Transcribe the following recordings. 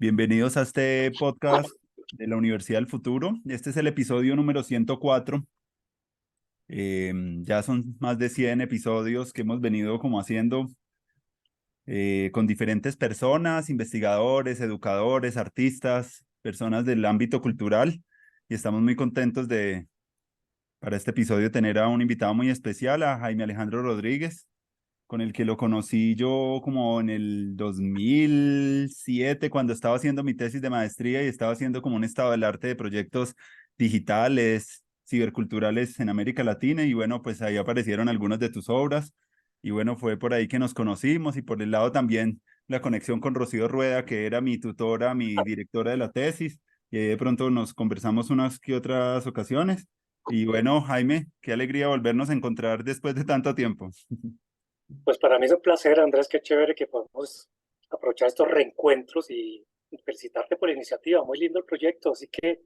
Bienvenidos a este podcast de la Universidad del Futuro. Este es el episodio número 104. Ya son más de 100 episodios que hemos venido como haciendo con diferentes personas, investigadores, educadores, artistas, personas del ámbito cultural. Y estamos muy contentos para este episodio, tener a un invitado muy especial, a Jaime Alejandro Rodríguez, con el que lo conocí yo como en el 2007, cuando estaba haciendo mi tesis de maestría y estaba haciendo como un estado del arte de proyectos digitales, ciberculturales en América Latina. Y bueno, pues ahí aparecieron algunas de tus obras. Y bueno, fue por ahí que nos conocimos, y por el lado también la conexión con Rocío Rueda, que era mi tutora, mi directora de la tesis. Y ahí de pronto nos conversamos unas que otras ocasiones. Y bueno, Jaime, qué alegría volvernos a encontrar después de tanto tiempo. Pues para mí es un placer, Andrés, qué chévere que podamos aprovechar estos reencuentros y felicitarte por la iniciativa. Muy lindo el proyecto, así que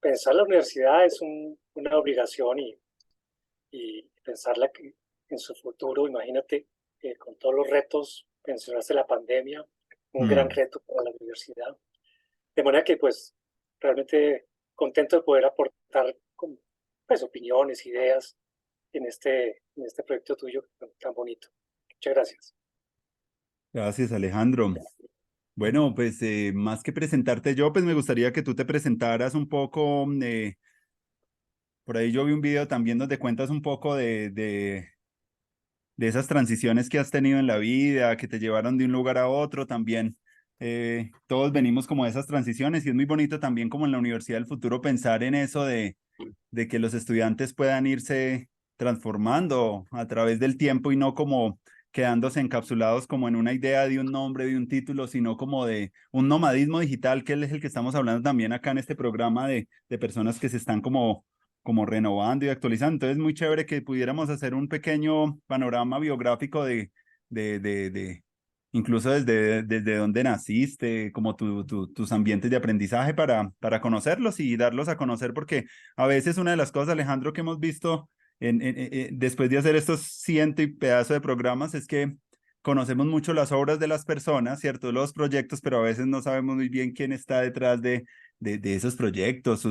pensar la universidad es una obligación y pensarla en su futuro, imagínate, con todos los retos, mencionaste la pandemia, un gran Mm. reto para la universidad. De manera que pues realmente contento de poder aportar pues, opiniones, ideas en este proyecto tuyo tan bonito. Muchas gracias. Gracias, Alejandro. Bueno, pues más que presentarte yo, pues me gustaría que tú te presentaras un poco. Por ahí yo vi un video también donde cuentas un poco de esas transiciones que has tenido en la vida, que te llevaron de un lugar a otro también. Todos venimos como de esas transiciones, y es muy bonito también como en la Universidad del Futuro pensar en eso de que los estudiantes puedan irse transformando a través del tiempo, y no como quedándose encapsulados como en una idea de un nombre, de un título, sino como de un nomadismo digital, que es el que estamos hablando también acá en este programa de personas que se están como renovando y actualizando. Entonces, muy chévere que pudiéramos hacer un pequeño panorama biográfico de incluso desde dónde naciste, como tus ambientes de aprendizaje, para conocerlos y darlos a conocer, porque a veces una de las cosas, Alejandro, que hemos visto después de hacer estos ciento y pedazo de programas, es que conocemos mucho las obras de las personas, ¿cierto? Los proyectos, pero a veces no sabemos muy bien quién está detrás de esos proyectos,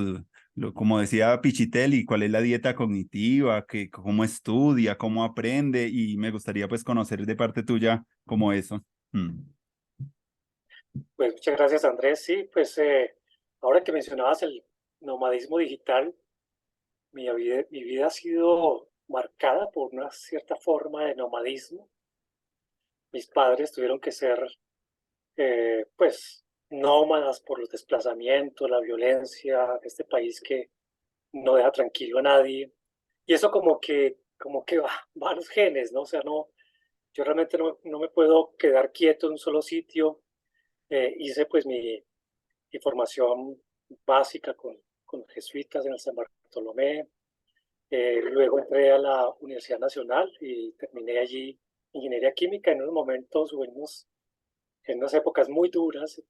como decía Pichitelli, cuál es la dieta cognitiva, cómo estudia, cómo aprende. Y me gustaría pues conocer de parte tuya como eso. Mm. Pues muchas gracias, Andrés. Sí, pues ahora que mencionabas el nomadismo digital, mi vida ha sido marcada por una cierta forma de nomadismo. Mis padres tuvieron que ser, pues, nómadas por los desplazamientos, la violencia de este país que no deja tranquilo a nadie. Y eso como que va a los genes, ¿no? O sea, no, yo realmente no me puedo quedar quieto en un solo sitio. Hice pues mi formación básica con jesuitas en el San Bartolomé. Luego entré a la Universidad Nacional y terminé allí ingeniería química en unos momentos o en unas épocas muy duras,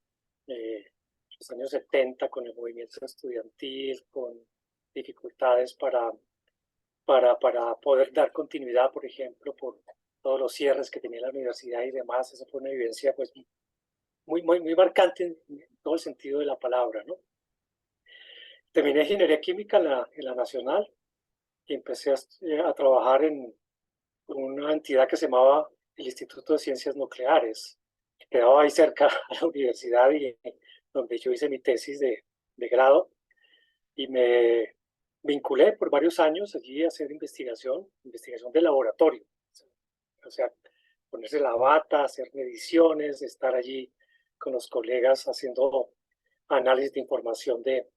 los años 70 con el movimiento estudiantil, con dificultades para poder dar continuidad, por ejemplo, por todos los cierres que tenía la universidad y demás. Esa fue una vivencia pues muy marcante en todo el sentido de la palabra, ¿no? Terminé ingeniería química en la Nacional y empecé a trabajar en una entidad que se llamaba el Instituto de Ciencias Nucleares, que quedaba ahí cerca a la universidad y donde yo hice mi tesis de grado y me vinculé por varios años allí a hacer investigación de laboratorio. O sea, ponerse la bata, hacer mediciones, estar allí con los colegas haciendo análisis de información de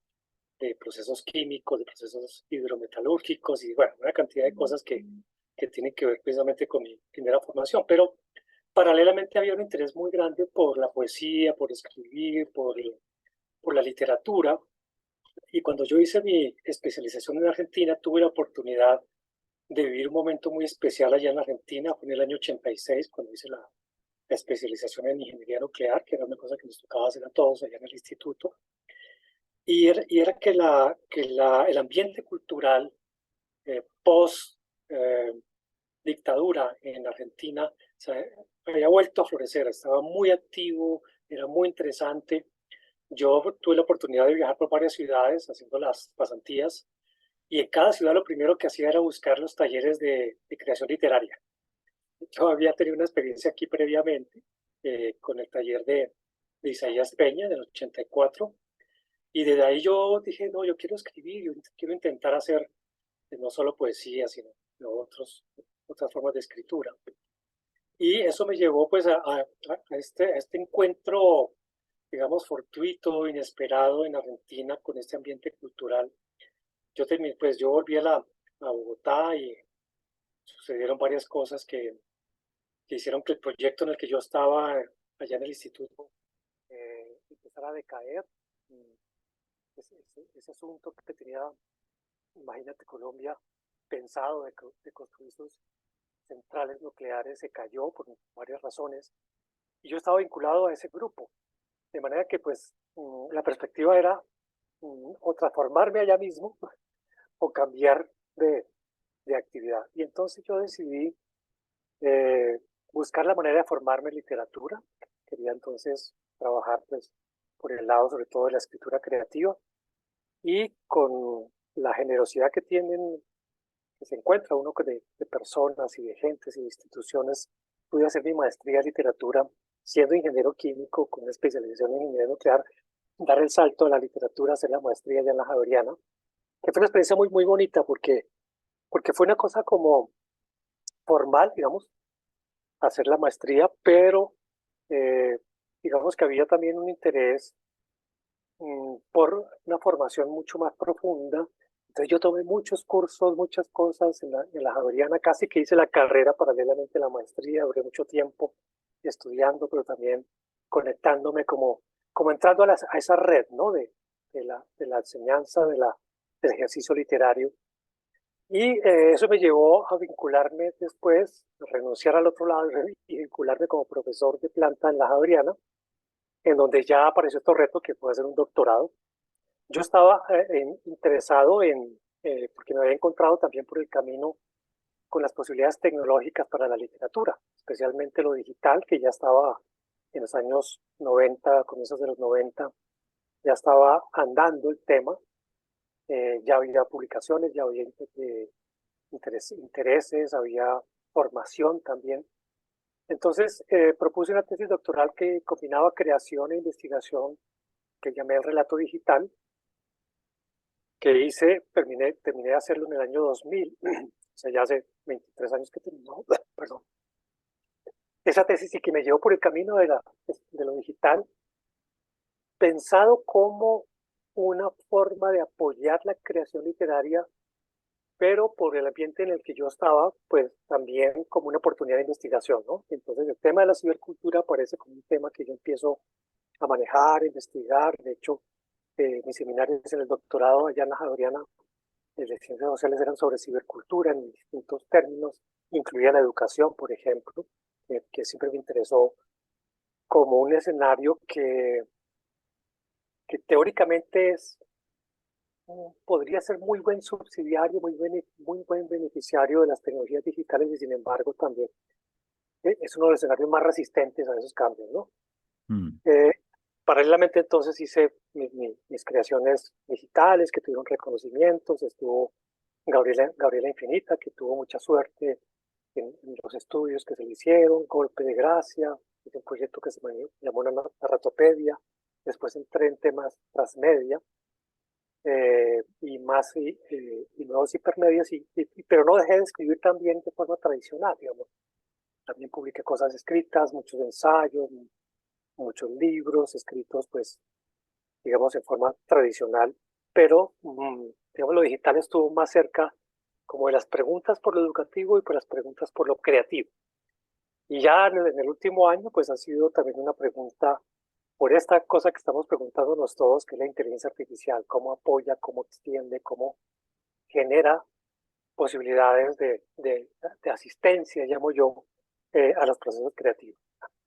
procesos químicos, de procesos hidrometalúrgicos y bueno, una cantidad de cosas que tienen que ver precisamente con mi primera formación. Pero paralelamente había un interés muy grande por la poesía, por escribir, por la literatura. Y cuando yo hice mi especialización en Argentina, tuve la oportunidad de vivir un momento muy especial allá en Argentina. Fue en el año 86, cuando hice la especialización en ingeniería nuclear, que era una cosa que nos tocaba hacer a todos allá en el instituto. Y era el ambiente cultural post dictadura en Argentina se había vuelto a florecer, estaba muy activo, era muy interesante. Yo tuve la oportunidad de viajar por varias ciudades haciendo las pasantías y en cada ciudad lo primero que hacía era buscar los talleres de creación literaria. Yo había tenido una experiencia aquí previamente con el taller de Isaías Peña del 84 y desde ahí yo dije, no, yo quiero escribir, yo quiero intentar hacer no solo poesía, sino otras formas de escritura. Y eso me llevó pues a este encuentro, digamos, fortuito, inesperado en Argentina con este ambiente cultural. Pues yo volví a Bogotá y sucedieron varias cosas que hicieron que el proyecto en el que yo estaba allá en el instituto empezara a decaer. Ese asunto que tenía, imagínate, Colombia pensado de construir sus centrales nucleares se cayó por varias razones y yo estaba vinculado a ese grupo, de manera que pues la perspectiva era o transformarme allá mismo o cambiar de actividad. Y entonces yo decidí buscar la manera de formarme en literatura. Quería entonces trabajar pues por el lado sobre todo de la escritura creativa y con la generosidad que tienen, que se encuentra uno de personas y de gentes y de instituciones, pude hacer mi maestría en literatura siendo ingeniero químico con una especialización en ingeniería nuclear, dar el salto a la literatura, hacer la maestría ya en la Javeriana, que fue una experiencia muy, muy bonita porque fue una cosa como formal, digamos, hacer la maestría, pero eh, digamos que había también un interés por una formación mucho más profunda. Entonces yo tomé muchos cursos, muchas cosas en la Javeriana, casi que hice la carrera paralelamente a la maestría, duré mucho tiempo estudiando, pero también conectándome como entrando a esa red, ¿no? De la enseñanza, del ejercicio literario. Y eso me llevó a vincularme después, a renunciar al otro lado y vincularme como profesor de planta en la Javeriana, en donde ya apareció este reto que puede ser un doctorado. Yo estaba interesado porque me había encontrado también por el camino con las posibilidades tecnológicas para la literatura, especialmente lo digital, que ya estaba en los años 90, comienzos de los 90, ya estaba andando el tema, ya había publicaciones, ya había intereses, había formación también. Entonces propuse una tesis doctoral que combinaba creación e investigación, que llamé el relato digital, que terminé de hacerlo en el año 2000, o sea, ya hace 23 años que terminó, perdón. Esa tesis sí que me llevó por el camino de lo digital, pensado como una forma de apoyar la creación literaria, pero por el ambiente en el que yo estaba, pues también como una oportunidad de investigación, ¿no? Entonces el tema de la cibercultura parece como un tema que yo empiezo a manejar, a investigar. De hecho, mis seminarios en el doctorado allá en la Javeriana de ciencias sociales eran sobre cibercultura en distintos términos, incluía la educación, por ejemplo, que siempre me interesó como un escenario que teóricamente podría ser muy buen subsidiario, muy buen beneficiario de las tecnologías digitales y sin embargo también es uno de los escenarios más resistentes a esos cambios, ¿no? Mm. Paralelamente entonces hice mis creaciones digitales que tuvieron reconocimientos. Estuvo Gabriela Infinita, que tuvo mucha suerte en los estudios que se le hicieron, Golpe de Gracia, es un proyecto que se llamó Narratopedia. Después entré en temas transmedia y nuevos hipermedios, pero no dejé de escribir también de forma tradicional, digamos. También publiqué cosas escritas, muchos ensayos, muchos libros escritos, pues, digamos, en forma tradicional, pero, digamos, lo digital estuvo más cerca como de las preguntas por lo educativo y por las preguntas por lo creativo. Y ya en el último año, pues, ha sido también una pregunta por esta cosa que estamos preguntándonos todos, que es la inteligencia artificial, cómo apoya, cómo extiende, cómo genera posibilidades de asistencia, llamo yo, a los procesos creativos.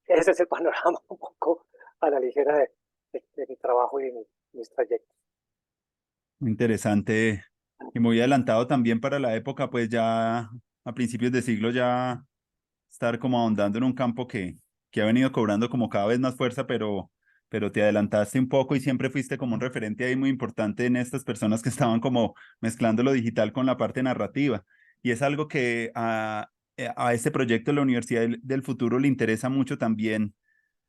Ese es el panorama un poco a la ligera de mi trabajo y de mis trayectos. Muy interesante y muy adelantado también para la época, pues ya a principios de siglo ya estar como ahondando en un campo que ha venido cobrando como cada vez más fuerza, pero te adelantaste un poco y siempre fuiste como un referente ahí muy importante en estas personas que estaban como mezclando lo digital con la parte narrativa. Y es algo que a este proyecto de la Universidad del Futuro le interesa mucho también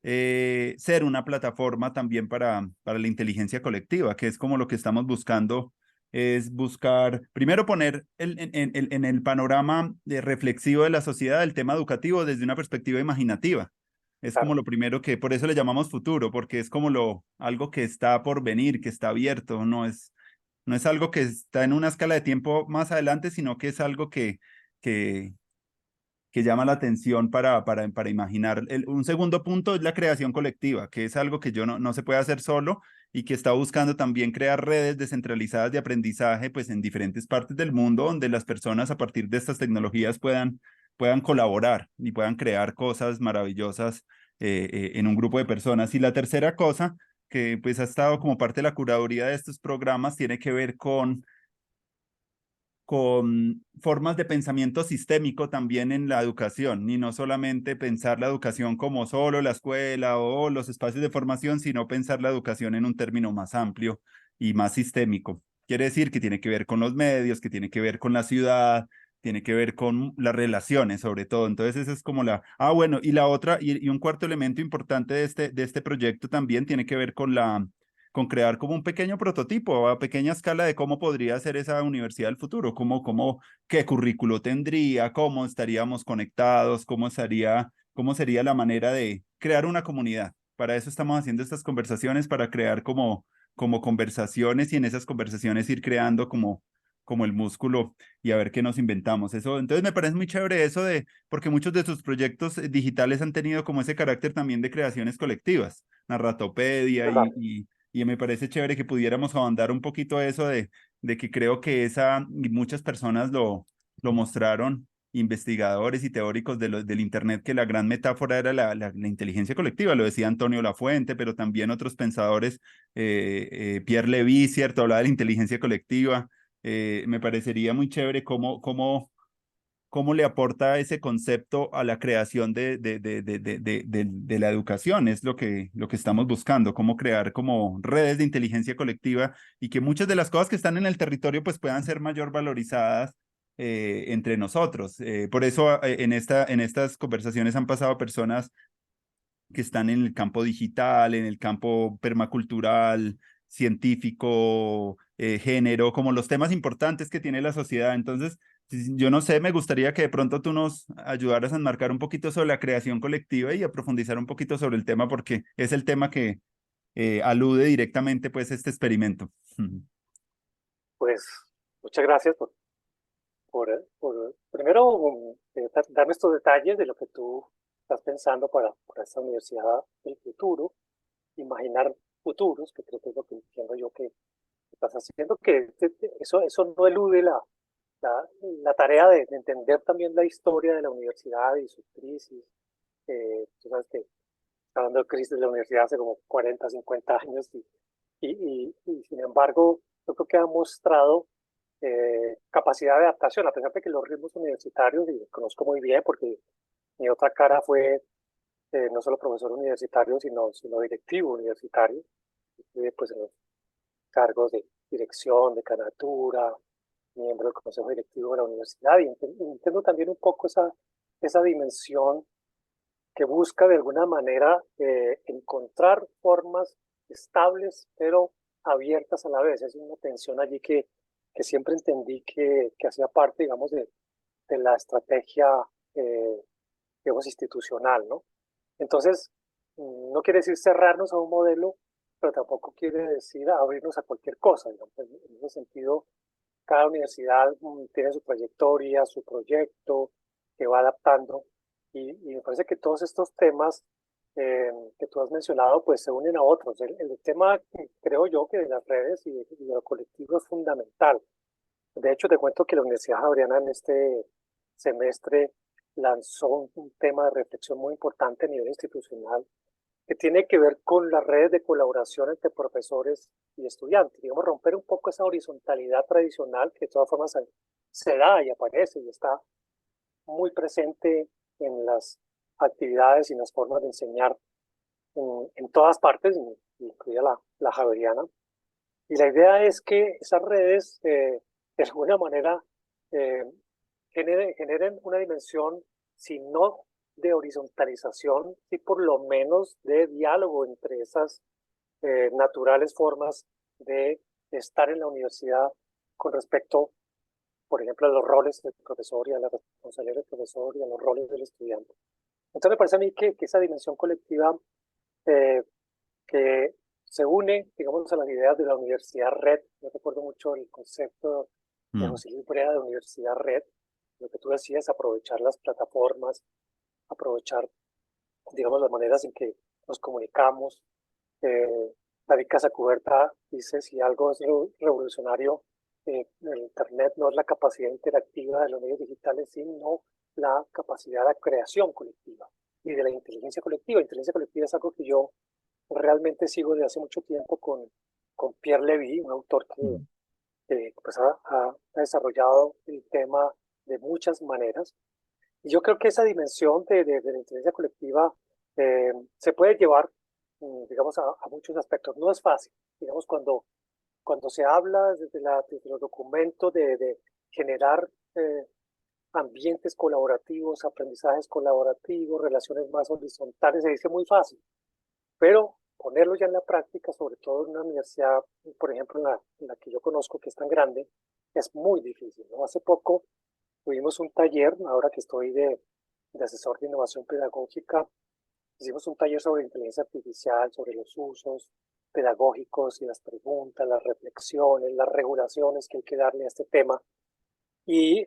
ser una plataforma también para la inteligencia colectiva, que es como lo que estamos buscando, es buscar, primero poner en el panorama reflexivo de la sociedad el tema educativo desde una perspectiva imaginativa. Es como Claro, lo primero que, por eso le llamamos futuro, porque es como algo que está por venir, que está abierto, no es algo que está en una escala de tiempo más adelante, sino que es algo que, que llama la atención para imaginar. Un segundo punto es la creación colectiva, que es algo que no se puede hacer solo y que está buscando también crear redes descentralizadas de aprendizaje pues en diferentes partes del mundo donde las personas a partir de estas tecnologías puedan colaborar y puedan crear cosas maravillosas en un grupo de personas. Y la tercera cosa que pues ha estado como parte de la curaduría de estos programas tiene que ver con formas de pensamiento sistémico también en la educación, y no solamente pensar la educación como solo la escuela o los espacios de formación, sino pensar la educación en un término más amplio y más sistémico. Quiere decir que tiene que ver con los medios, que tiene que ver con la ciudad, tiene que ver con las relaciones sobre todo. Entonces esa es como bueno, y la otra, y un cuarto elemento importante de este proyecto también tiene que ver con crear como un pequeño prototipo a pequeña escala de cómo podría ser esa universidad del futuro, qué currículo tendría, cómo estaríamos conectados, cómo sería la manera de crear una comunidad. Para eso estamos haciendo estas conversaciones, para crear como conversaciones y en esas conversaciones ir creando como el músculo y a ver qué nos inventamos. Eso, entonces me parece muy chévere eso porque muchos de sus proyectos digitales han tenido como ese carácter también de creaciones colectivas, Narratopedia ¿verdad? y me parece chévere que pudiéramos ahondar un poquito eso de que creo que y muchas personas lo mostraron, investigadores y teóricos del Internet, que la gran metáfora era la inteligencia colectiva, lo decía Antonio Lafuente, pero también otros pensadores, Pierre Levy, ¿cierto? Hablaba de la inteligencia colectiva. Me parecería muy chévere cómo le aporta ese concepto a la creación de la educación. Es lo que estamos buscando, cómo crear como redes de inteligencia colectiva y que muchas de las cosas que están en el territorio pues puedan ser mayor valorizadas entre nosotros. Por eso en estas conversaciones han pasado personas que están en el campo digital, en el campo permacultural, científico, género, como los temas importantes que tiene la sociedad. Entonces, yo no sé, me gustaría que de pronto tú nos ayudaras a enmarcar un poquito sobre la creación colectiva y a profundizar un poquito sobre el tema, porque es el tema que alude directamente pues a este experimento. pues muchas gracias por primero darme estos detalles de lo que tú estás pensando para esta universidad del futuro, imaginar futuros, que creo que es lo que entiendo yo que estás haciendo, que eso no elude la, la tarea de entender también la historia de la universidad y sus crisis. Tú sabes que está hablando de crisis de la universidad hace como 40, 50 años y sin embargo, yo creo que ha mostrado capacidad de adaptación, a pesar de que los ritmos universitarios, y los conozco muy bien porque mi otra cara fue no solo profesor universitario, sino directivo universitario, pues en los cargos de dirección, decanatura, miembro del consejo directivo de la universidad, y entiendo también un poco esa dimensión que busca de alguna manera encontrar formas estables, pero abiertas a la vez. Es una tensión allí que siempre entendí que hacía parte, digamos, de la estrategia, eh, digamos, institucional, ¿no? Entonces, no quiere decir cerrarnos a un modelo, pero tampoco quiere decir abrirnos a cualquier cosa, digamos. En ese sentido, cada universidad tiene su trayectoria, su proyecto, que va adaptando. Y me parece que todos estos temas que tú has mencionado, pues se unen a otros. El tema, creo yo, que de las redes y de lo colectivo es fundamental. De hecho, te cuento que la Universidad Javeriana en este semestre lanzó un tema de reflexión muy importante a nivel institucional que tiene que ver con las redes de colaboración entre profesores y estudiantes. Digamos, romper un poco esa horizontalidad tradicional que de todas formas se da y aparece y está muy presente en las actividades y en las formas de enseñar en todas partes, incluida la javeriana. Y la idea es que esas redes, de alguna manera, eh, generen una dimensión, si no de horizontalización, sí por lo menos de diálogo entre esas naturales formas de estar en la universidad con respecto, por ejemplo, a los roles del profesor y a la responsabilidad del profesor y a los roles del estudiante. Entonces me parece a mí que esa dimensión colectiva eh, que se une, digamos, a las ideas de la universidad red. Yo recuerdo mucho el concepto de Mm. José Luis Brea de universidad red. Lo que tú decías, aprovechar las plataformas, aprovechar, digamos, las maneras en que nos comunicamos. David Casacuberta dice, si algo es revolucionario, el Internet no es la capacidad interactiva de los medios digitales, sino la capacidad de creación colectiva y de la inteligencia colectiva. Inteligencia colectiva es algo que yo realmente sigo desde hace mucho tiempo con Pierre Levy, un autor Mm. que pues ha desarrollado el tema de muchas maneras. Y yo creo que esa dimensión de la inteligencia colectiva se puede llevar, digamos, a muchos aspectos. No es fácil, digamos, cuando se habla desde los documentos de generar ambientes colaborativos, aprendizajes colaborativos, relaciones más horizontales, se dice muy fácil, pero ponerlo ya en la práctica, sobre todo en una universidad, por ejemplo, en la que yo conozco, que es tan grande, es muy difícil, ¿no? Hace poco tuvimos un taller, ahora que estoy de asesor de innovación pedagógica, hicimos un taller sobre inteligencia artificial, sobre los usos pedagógicos y las preguntas, las reflexiones, las regulaciones que hay que darle a este tema. Y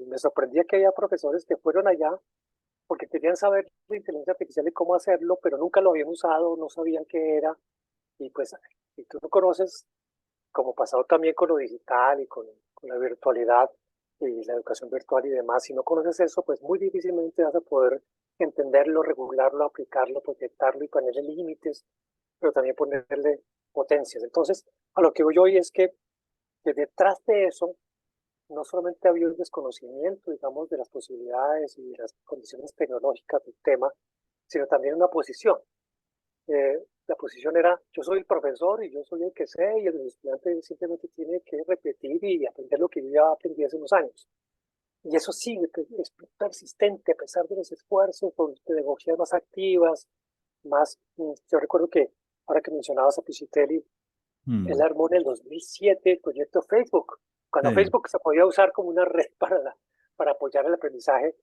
me sorprendía que había profesores que fueron allá porque querían saber de inteligencia artificial y cómo hacerlo, pero nunca lo habían usado, no sabían qué era. Y pues, si tú no conoces, como pasado también con lo digital y con la virtualidad y la educación virtual y demás, si no conoces eso, pues muy difícilmente vas a poder entenderlo, regularlo, aplicarlo, proyectarlo y ponerle límites, pero también ponerle potencias. Entonces, a lo que voy hoy es que detrás de eso no solamente había un desconocimiento, digamos, de las posibilidades y de las condiciones tecnológicas del tema, sino también una posición. La posición era, yo soy el profesor y yo soy el que sé y el estudiante simplemente tiene que repetir y aprender lo que yo ya aprendí hace unos años. Y eso sigue, es persistente a pesar de los esfuerzos por pedagogías más activas, más, yo recuerdo que ahora que mencionabas a Piscitelli, él Mm. armó en el 2007 el proyecto Facebook, cuando Sí. Facebook se podía usar como una red para apoyar el aprendizaje,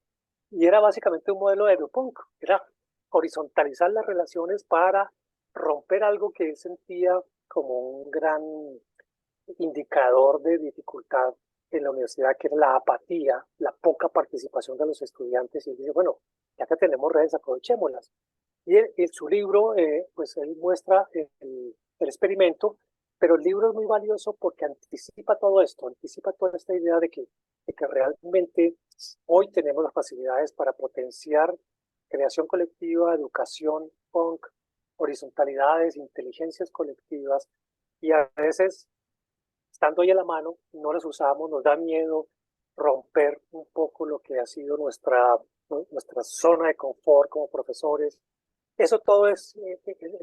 y era básicamente un modelo de Edupunk, era horizontalizar las relaciones para romper algo que él sentía como un gran indicador de dificultad en la universidad, que era la apatía, la poca participación de los estudiantes, y él dice, bueno, ya que tenemos redes, aprovechémoslas. Y en su libro, pues él muestra el experimento, pero el libro es muy valioso porque anticipa todo esto, anticipa toda esta idea de que realmente hoy tenemos las facilidades para potenciar creación colectiva, educación, punk, horizontalidades, inteligencias colectivas, y a veces, estando ahí a la mano, no las usamos, nos da miedo romper un poco lo que ha sido nuestra zona de confort como profesores. Eso todo es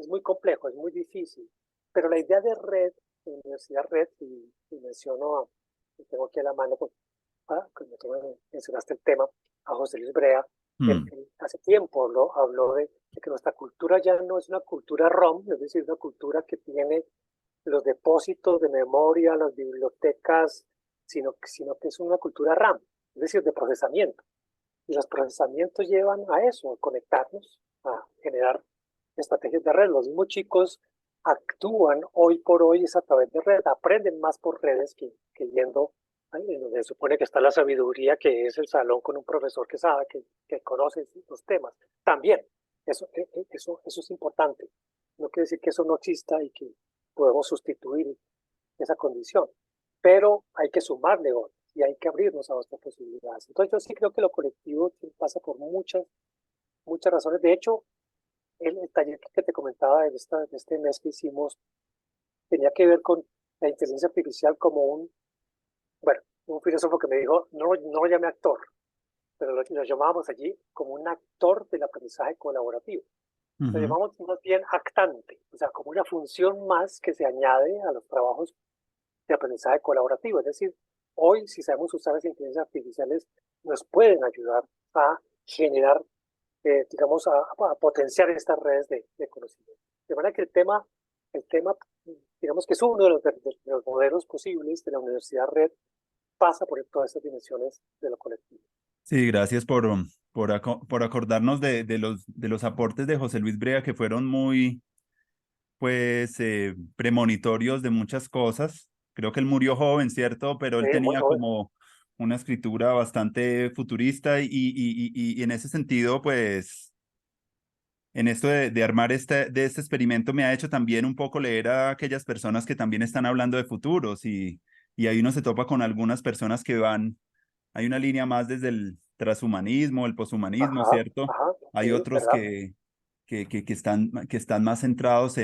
muy complejo, es muy difícil, pero la idea de red, de universidad red, y menciono, y tengo aquí a la mano, pues, cuando tú mencionaste el tema, a José Luis Brea, Mm. él hace tiempo habló de que nuestra cultura ya no es una cultura ROM, es decir, una cultura que tiene los depósitos de memoria, las bibliotecas, sino que es una cultura RAM, es decir, de procesamiento. Y los procesamientos llevan a eso, a conectarnos, a generar estrategias de red. Los mismos chicos actúan hoy por hoy es a través de red, aprenden más por redes que yendo en donde se supone que está la sabiduría, que es el salón con un profesor que sabe, que conoce los temas. También, eso es importante. No quiere decir que eso no exista y que podemos sustituir esa condición, pero hay que sumarle otras y hay que abrirnos a otras posibilidades. Entonces yo sí creo que lo colectivo pasa por muchas razones. De hecho, el taller que te comentaba de este mes que hicimos tenía que ver con la inteligencia artificial como bueno, un filósofo que me dijo, no lo llame actor, pero lo llamábamos allí como un actor del aprendizaje colaborativo. Lo Ujú. llamamos más bien actante, o sea, como una función más que se añade a los trabajos de aprendizaje colaborativo. Es decir, hoy si sabemos usar las inteligencias artificiales, nos pueden ayudar a generar, digamos, a potenciar estas redes de conocimiento. De manera que el tema, digamos que es uno de los modelos posibles de la universidad red, pasa por todas estas dimensiones de lo colectivo. Sí, gracias por acordarnos de los aportes de José Luis Brea que fueron muy, pues, premonitorios de muchas cosas. Creo que él murió joven, ¿cierto? Pero él Muy tenía joven. como una escritura bastante futurista y en ese sentido, pues, en esto de armar este experimento me ha hecho también un poco leer a aquellas personas que también están hablando de futuros y ahí uno se topa con algunas personas que van, hay una línea más desde el transhumanismo, el poshumanismo, Ajá, ¿cierto? ajá, Hay sí, otros ¿verdad? que están más centrados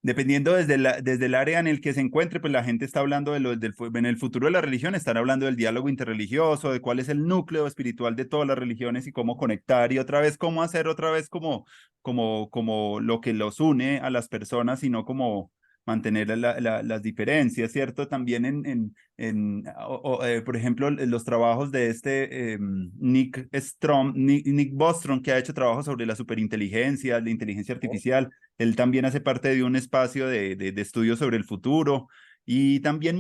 dependiendo desde el área en el que se encuentre, pues la gente está hablando en el futuro de la religión, están hablando del diálogo interreligioso, de cuál es el núcleo espiritual de todas las religiones y cómo conectar y otra vez cómo hacer otra vez como lo que los une a las personas y no como mantener las diferencias, ¿cierto? También por ejemplo, los trabajos de Nick Bostrom, que ha hecho trabajos sobre la superinteligencia, la inteligencia Sí, artificial. Él también hace parte de un espacio de estudio sobre el futuro y también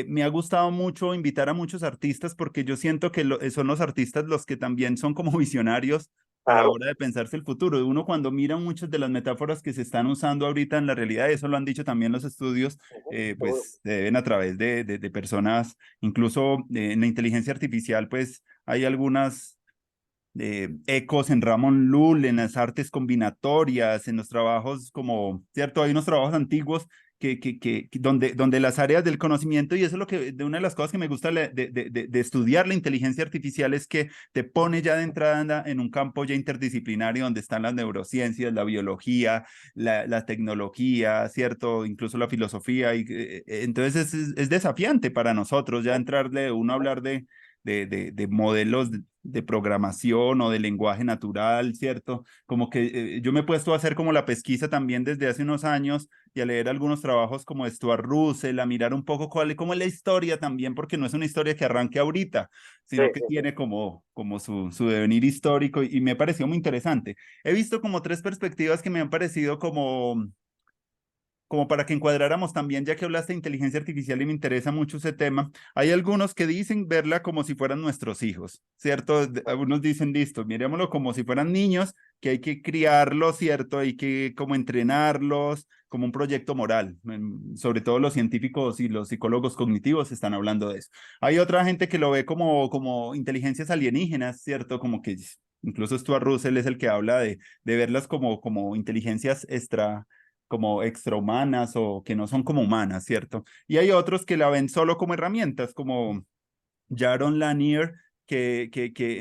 me ha gustado mucho invitar a muchos artistas porque yo siento que son los artistas los que también son como visionarios a la claro. hora de pensarse el futuro. Uno cuando mira muchas de las metáforas que se están usando ahorita en la realidad, eso lo han dicho también los estudios, Ujú, seguro. pues se deben a través de personas, incluso en la inteligencia artificial, pues hay algunas ecos en Ramón Lull, en las artes combinatorias, en los trabajos como, ¿cierto? Hay unos trabajos antiguos donde las áreas del conocimiento, y eso es de una de las cosas que me gusta de estudiar la inteligencia artificial, es que te pone ya de entrada en un campo ya interdisciplinario donde están las neurociencias, la biología, la tecnología, ¿cierto? Incluso la filosofía, entonces es desafiante para nosotros ya entrarle, uno a hablar de modelos de programación o de lenguaje natural, ¿cierto? Como que yo me he puesto a hacer como la pesquisa también desde hace unos años y a leer algunos trabajos como Stuart Russell, a mirar un poco cómo es la historia también, porque no es una historia que arranque ahorita, Sí, sino que sí, sí. tiene como su devenir histórico y me pareció muy interesante. He visto como tres perspectivas que me han parecido como para que encuadráramos también, ya que hablaste de inteligencia artificial y me interesa mucho ese tema, hay algunos que dicen verla como si fueran nuestros hijos, ¿cierto? Algunos dicen, listo, mirémoslo como si fueran niños, que hay que criarlos, ¿cierto? Hay que como entrenarlos, como un proyecto moral. Sobre todo los científicos y los psicólogos cognitivos están hablando de eso. Hay otra gente que lo ve como inteligencias alienígenas, ¿cierto? Como que incluso Stuart Russell es el que habla de verlas como inteligencias como extrahumanas o que no son como humanas, ¿cierto? Y hay otros que la ven solo como herramientas, como Jaron Lanier, que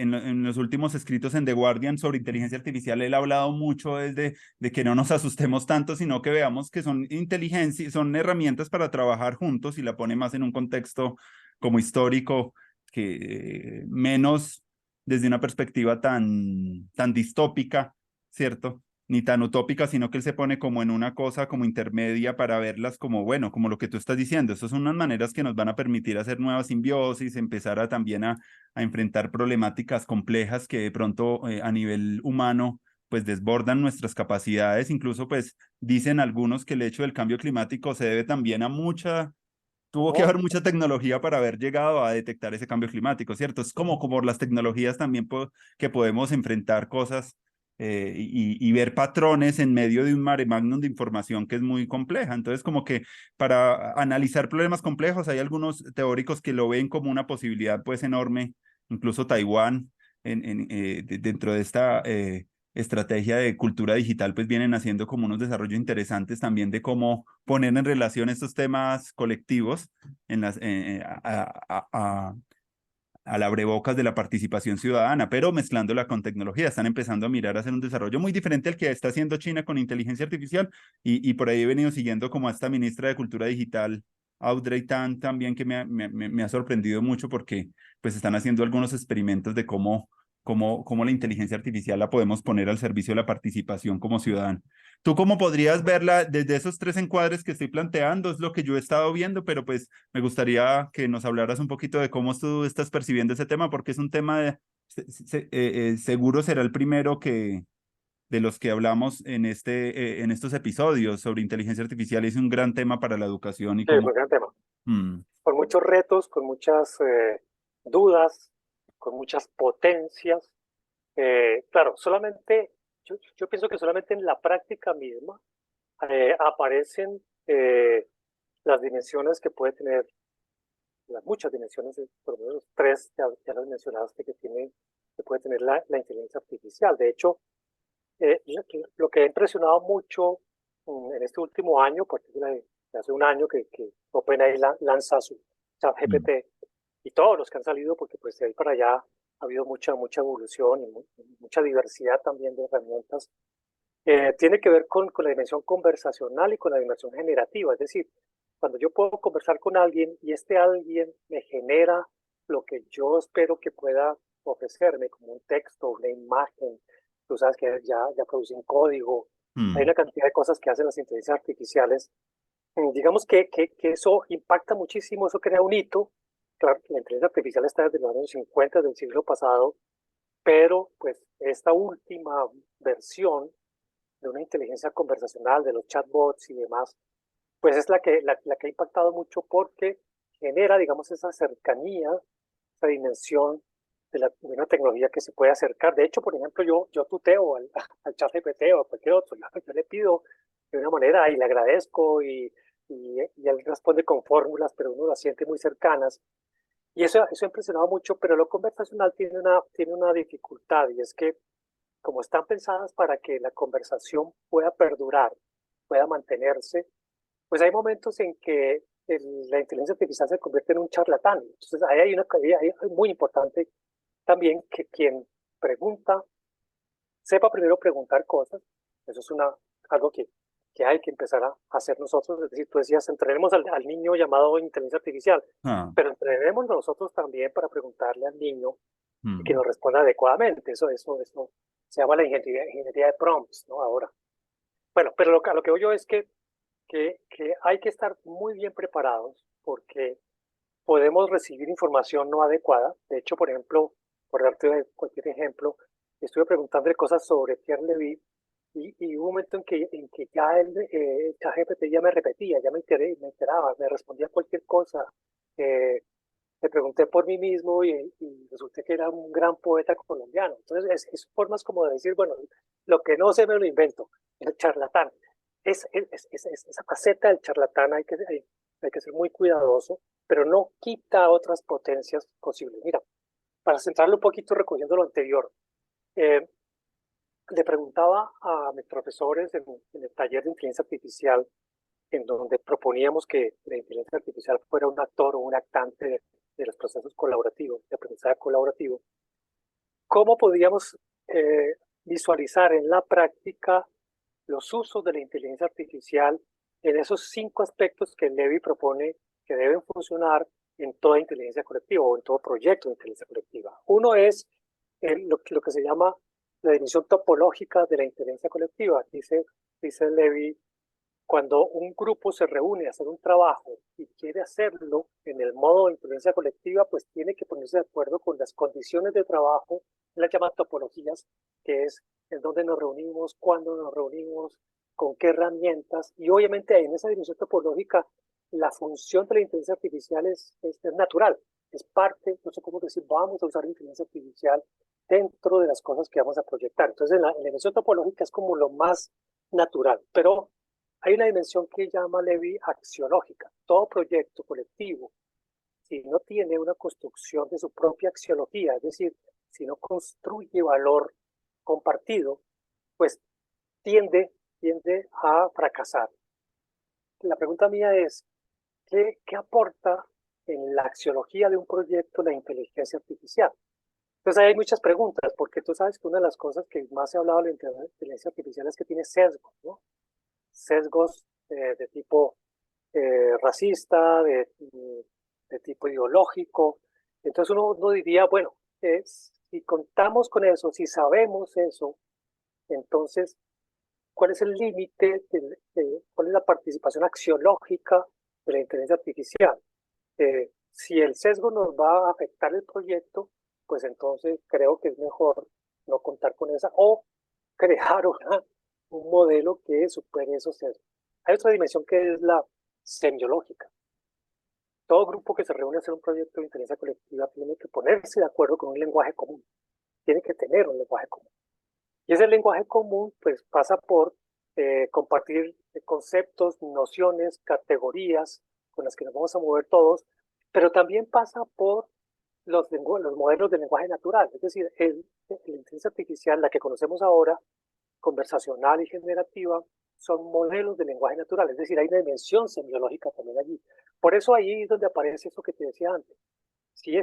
en los últimos escritos en The Guardian sobre inteligencia artificial, él ha hablado mucho de que no nos asustemos tanto, sino que veamos que son inteligencia, son herramientas para trabajar juntos y la pone más en un contexto como histórico, que menos desde una perspectiva tan distópica, ¿cierto? Ni tan utópica, sino que él se pone como en una cosa como intermedia para verlas como, bueno, como lo que tú estás diciendo. Esas son unas maneras que nos van a permitir hacer nuevas simbiosis, empezar también a enfrentar problemáticas complejas que de pronto a nivel humano pues desbordan nuestras capacidades. Incluso pues dicen algunos que el hecho del cambio climático se debe también tuvo que Ujú. haber mucha tecnología para haber llegado a detectar ese cambio climático, ¿cierto? Es como las tecnologías también que podemos enfrentar cosas y ver patrones en medio de un mare magnum de información que es muy compleja. Entonces, como que para analizar problemas complejos, hay algunos teóricos que lo ven como una posibilidad pues enorme, incluso Taiwán, dentro de esta estrategia de cultura digital, pues vienen haciendo como unos desarrollos interesantes también de cómo poner en relación estos temas colectivos en al abrebocas de la participación ciudadana, pero mezclándola con tecnología. Están empezando a mirar a hacer un desarrollo muy diferente al que está haciendo China con inteligencia artificial y por ahí he venido siguiendo como a esta ministra de Cultura Digital, Audrey Tan, también que me ha sorprendido mucho porque pues están haciendo algunos experimentos de cómo cómo la inteligencia artificial la podemos poner al servicio de la participación como ciudadano. ¿Tú cómo podrías verla desde esos tres encuadres que estoy planteando? Es lo que yo he estado viendo, pero pues me gustaría que nos hablaras un poquito de cómo tú estás percibiendo ese tema, porque es un tema seguro será el primero de los que hablamos en estos episodios sobre inteligencia artificial. Es un gran tema para la educación y Sí, cómo... muy gran tema. Mm, Con muchos retos, con muchas dudas, con muchas potencias. Claro, yo pienso que solamente en la práctica misma aparecen las dimensiones que puede tener, las muchas dimensiones, por lo menos tres, ya las mencionaste, que puede tener la inteligencia artificial. De hecho, lo que ha impresionado mucho en este último año, particularmente de hace un año que OpenAI lanza su mm, ChatGPT y todos los que han salido, porque pues de ahí para allá ha habido mucha evolución y mucha diversidad también de herramientas, tiene que ver con la dimensión conversacional y con la dimensión generativa. Es decir, cuando yo puedo conversar con alguien y este alguien me genera lo que yo espero que pueda ofrecerme, como un texto, una imagen, tú sabes que ya producen código, hay mm, una cantidad de cosas que hacen las inteligencias artificiales. Digamos que eso impacta muchísimo, eso crea un hito. Claro, la inteligencia artificial está desde los años 50 del siglo pasado, pero pues esta última versión de una inteligencia conversacional, de los chatbots y demás, pues es la que ha impactado mucho porque genera, digamos, esa cercanía, esa dimensión de una tecnología que se puede acercar. De hecho, por ejemplo, yo tuteo al chat GPT o a cualquier otro, yo le pido de una manera y le agradezco y él responde con fórmulas, pero uno las siente muy cercanas. Y eso ha impresionado mucho, pero lo conversacional tiene una dificultad y es que como están pensadas para que la conversación pueda perdurar, pueda mantenerse, pues hay momentos en que la inteligencia artificial se convierte en un charlatán. Entonces, ahí hay una ahí es muy importante también que quien pregunta sepa primero preguntar cosas. Eso es algo que hay que empezar a hacer nosotros. Es decir, tú decías, entrenemos al niño llamado inteligencia artificial, ah, pero entrenemos nosotros también para preguntarle al niño y que mm. nos responda adecuadamente. Eso se llama la ingeniería de prompts, ¿no? Ahora. Bueno, pero a lo que voy yo es que hay que estar muy bien preparados porque podemos recibir información no adecuada. De hecho, por ejemplo, por darte cualquier ejemplo, estuve preguntándole cosas sobre Pierre Levy y hubo un momento en que ya ChatGPT ya me repetía, ya me enteraba, me respondía cualquier cosa. Eh, Le pregunté por mí mismo y resulté que era un gran poeta colombiano. Entonces, es formas como de decir, bueno, lo que no sé me lo invento, el charlatán. Esa faceta del charlatán hay que ser muy cuidadoso, pero no quita otras potencias posibles. Mira, para centrarlo un poquito recogiendo lo anterior, eh, le preguntaba a mis profesores en el taller de inteligencia artificial, en donde proponíamos que la inteligencia artificial fuera un actor o un actante de los procesos colaborativos, de aprendizaje colaborativo, ¿cómo podíamos visualizar en la práctica los usos de la inteligencia artificial en esos 5 aspectos que Levy propone que deben funcionar en toda inteligencia colectiva o en todo proyecto de inteligencia colectiva? Uno es lo que se llama la definición topológica de la inteligencia colectiva. Dice Levy, cuando un grupo se reúne a hacer un trabajo y quiere hacerlo en el modo de influencia colectiva, pues tiene que ponerse de acuerdo con las condiciones de trabajo, las llamadas topologías, que es en dónde nos reunimos, cuándo nos reunimos, con qué herramientas. Y obviamente en esa dimensión topológica, la función de la inteligencia artificial es natural, es parte, no sé cómo decir, vamos a usar inteligencia artificial dentro de las cosas que vamos a proyectar. Entonces, en la dimensión topológica es como lo más natural, pero hay una dimensión que llama Levy axiológica. Todo proyecto colectivo, si no tiene una construcción de su propia axiología, es decir, si no construye valor compartido, pues tiende a fracasar. La pregunta mía es, ¿qué aporta en la axiología de un proyecto la inteligencia artificial? Entonces hay muchas preguntas, porque tú sabes que una de las cosas que más se ha hablado de la inteligencia artificial es que tiene sesgos, ¿no? Sesgos de tipo racista, de tipo ideológico. Entonces uno diría, bueno, si contamos con eso, si sabemos eso, entonces, ¿cuál es el límite? ¿Cuál es la participación axiológica de la inteligencia artificial? Si el sesgo nos va a afectar el proyecto, pues entonces creo que es mejor no contar con esa o crear un modelo que supere esos sesgos. Hay otra dimensión que es la semiológica. Todo grupo que se reúne a hacer un proyecto de inteligencia colectiva tiene que ponerse de acuerdo con un lenguaje común, tiene que tener un lenguaje común. Y ese lenguaje común pues pasa por compartir conceptos, nociones, categorías con las que nos vamos a mover todos, pero también pasa por los modelos de lenguaje natural, es decir, la inteligencia artificial, la que conocemos ahora, conversacional y generativa, son modelos de lenguaje natural, es decir, hay una dimensión semiológica también allí. Por eso ahí es donde aparece eso que te decía antes. Si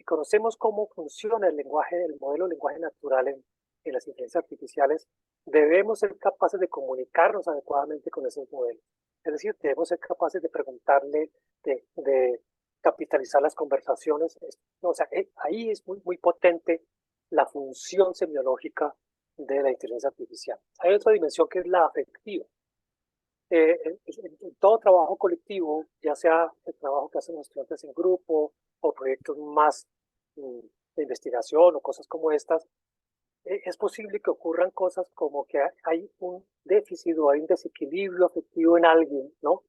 conocemos cómo funciona el lenguaje, el modelo de lenguaje natural en las inteligencias artificiales, debemos ser capaces de comunicarnos adecuadamente con esos modelos. Es decir, debemos ser capaces de preguntarle, de capitalizar las conversaciones. O sea, ahí es muy potente la función semiológica de la inteligencia artificial. Hay otra dimensión que es la afectiva. En todo trabajo colectivo, ya sea el trabajo que hacen los estudiantes en grupo o proyectos más de investigación o cosas como estas, es posible que ocurran cosas como que hay un déficit o hay un desequilibrio afectivo en alguien, ¿no?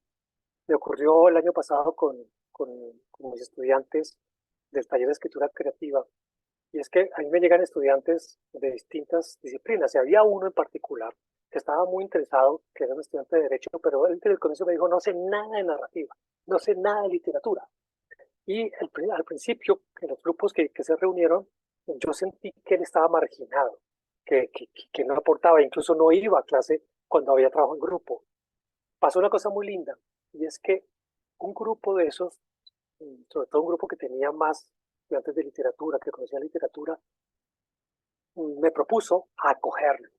Me ocurrió el año pasado con mis estudiantes del taller de escritura creativa. Y es que a mí me llegan estudiantes de distintas disciplinas, y había uno en particular que estaba muy interesado, que era un estudiante de Derecho, pero él desde el comienzo me dijo, no sé nada de narrativa, no sé nada de literatura. Y al principio, en los grupos que se reunieron, yo sentí que él estaba marginado, que no aportaba, incluso no iba a clase cuando había trabajo en grupo. Pasó una cosa muy linda, y es que un grupo de esos, sobre todo un grupo que tenía más estudiantes de literatura, que conocía literatura, me propuso acogerlo.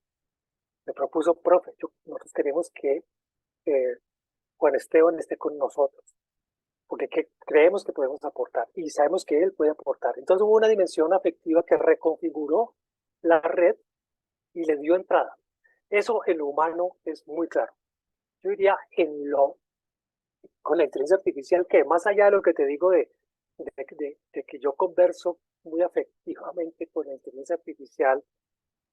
Me propuso, profe, nosotros queremos que Juan Esteban esté con nosotros, porque creemos que podemos aportar y sabemos que él puede aportar. Entonces hubo una dimensión afectiva que reconfiguró la red y le dio entrada. Eso en lo humano es muy claro. Yo diría con la inteligencia artificial, que más allá de lo que te digo de que yo converso muy afectivamente con la inteligencia artificial,